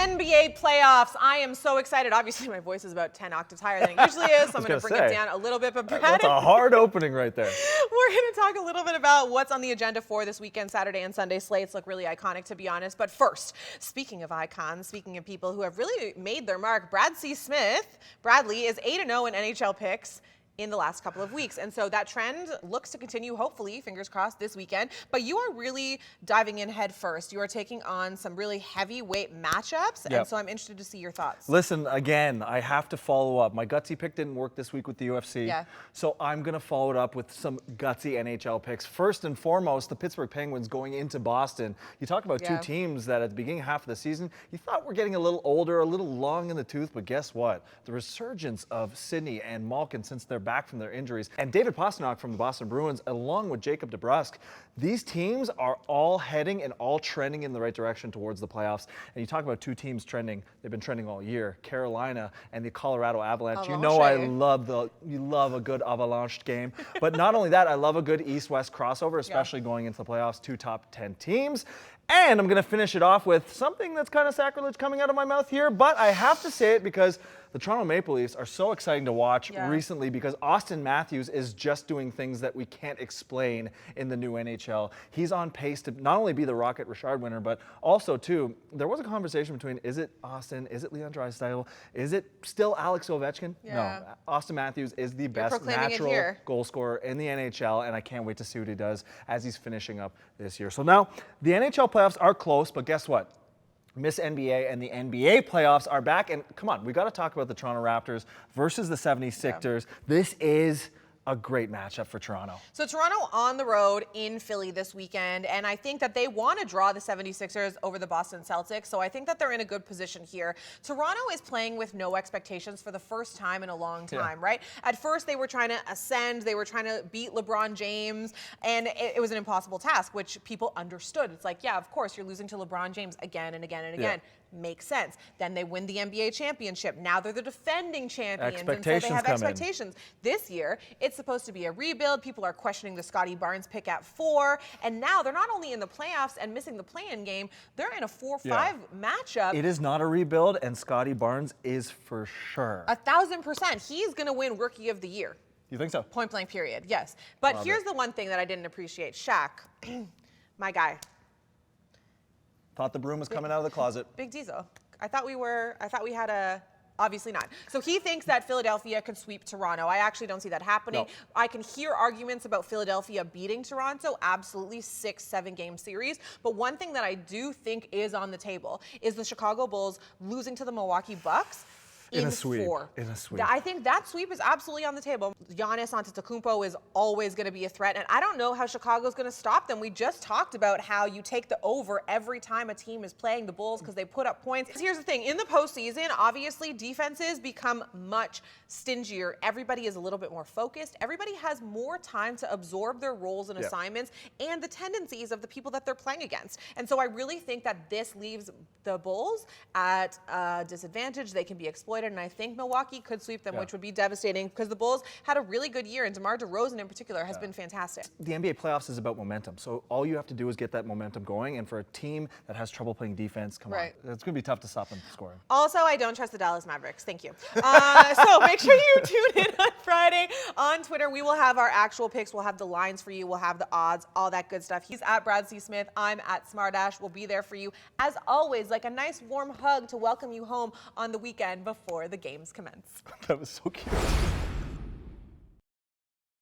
NBA playoffs. I am so excited. Obviously, my voice is about 10 octaves higher than it usually is, so I'm going to bring it down a little bit. But Brad, that's a hard opening right there. We're going to talk a little bit about what's on the agenda for this weekend. Saturday and Sunday slates look really iconic, to be honest. But first, speaking of icons, speaking of people who have really made their mark, Bradley is 8-0 in NHL picks in the last couple of weeks. And so that trend looks to continue, hopefully, fingers crossed, this weekend. But you are really diving in head first. You are taking on some really heavyweight matchups. And so I'm interested to see your thoughts. Listen, again, I have to follow up. My gutsy pick didn't work this week with the UFC. Yeah. So I'm going to follow it up with some gutsy NHL picks. First and foremost, the Pittsburgh Penguins going into Boston. You talk about two teams that at the beginning half of the season, you thought were getting a little older, a little long in the tooth. But guess what? The resurgence of Sidney and Malkin since they're back from their injuries, and David Pastrnak from the Boston Bruins, along with Jacob DeBrusk, these teams are all heading and all trending in the right direction towards the playoffs. And you talk about two teams trending; they've been trending all year. Carolina and the Colorado Avalanche. You know I love a good Avalanche game, but not only that, I love a good East-West crossover, especially going into the playoffs. Two top 10 teams. And I'm going to finish it off with something that's kind of sacrilege coming out of my mouth here, but I have to say it because the Toronto Maple Leafs are so exciting to watch recently because Austin Matthews is just doing things that we can't explain in the new NHL. He's on pace to not only be the Rocket Richard winner, but also, too, there was a conversation between, is it Austin, is it Leon Draisaitl, is it still Alex Ovechkin? No, Austin Matthews is the best natural goal scorer in the NHL, and I can't wait to see what he does as he's finishing up this year. So now, the NHL playoffs are close, but guess what? Miss NBA and the NBA playoffs are back. And come on, we got to talk about the Toronto Raptors versus the 76ers. This is a great matchup for Toronto. So Toronto on the road in Philly this weekend, and I think that they want to draw the 76ers over the Boston Celtics, so I think that they're in a good position here. Toronto is playing with no expectations for the first time in a long time, right? At first, they were trying to ascend, they were trying to beat LeBron James, and it was an impossible task, which people understood. It's like, yeah, of course, you're losing to LeBron James again and again and again. Makes sense. Then they win the NBA championship. Now they're the defending champions, and so they have expectations. This year, it's supposed to be a rebuild. People are questioning the Scotty Barnes pick at 4, and now they're not only in the playoffs and missing the play-in game, they're in a 4-5 matchup. It is not a rebuild, and Scotty Barnes is for sure. 1,000%. He's going to win Rookie of the Year. You think so? Point blank period, yes. But here's the one thing that I didn't appreciate. Shaq, my guy. Thought the broom was coming out of the closet. Big Diesel. I thought we had a, obviously not. So he thinks that Philadelphia could sweep Toronto. I actually don't see that happening. No. I can hear arguments about Philadelphia beating Toronto, absolutely 6-7 game series. But one thing that I do think is on the table is the Chicago Bulls losing to the Milwaukee Bucks. In a sweep. I think that sweep is absolutely on the table. Giannis Antetokounmpo is always going to be a threat, and I don't know how Chicago's going to stop them. We just talked about how you take the over every time a team is playing the Bulls because they put up points. Here's the thing. In the postseason, obviously, defenses become much stingier. Everybody is a little bit more focused. Everybody has more time to absorb their roles and assignments and the tendencies of the people that they're playing against. And so I really think that this leaves the Bulls at a disadvantage. They can be exploited. And I think Milwaukee could sweep them, which would be devastating because the Bulls had a really good year, and DeMar DeRozan in particular has been fantastic. The NBA playoffs is about momentum, so all you have to do is get that momentum going, and for a team that has trouble playing defense, come on, it's going to be tough to stop them scoring. Also, I don't trust the Dallas Mavericks. Thank you. So make sure you tune in on Friday on Twitter. We will have our actual picks. We'll have the lines for you. We'll have the odds, all that good stuff. He's at Brad C. Smith. I'm at Smartash. We'll be there for you, as always, like a nice warm hug to welcome you home on the weekend before the games commence. That was so cute.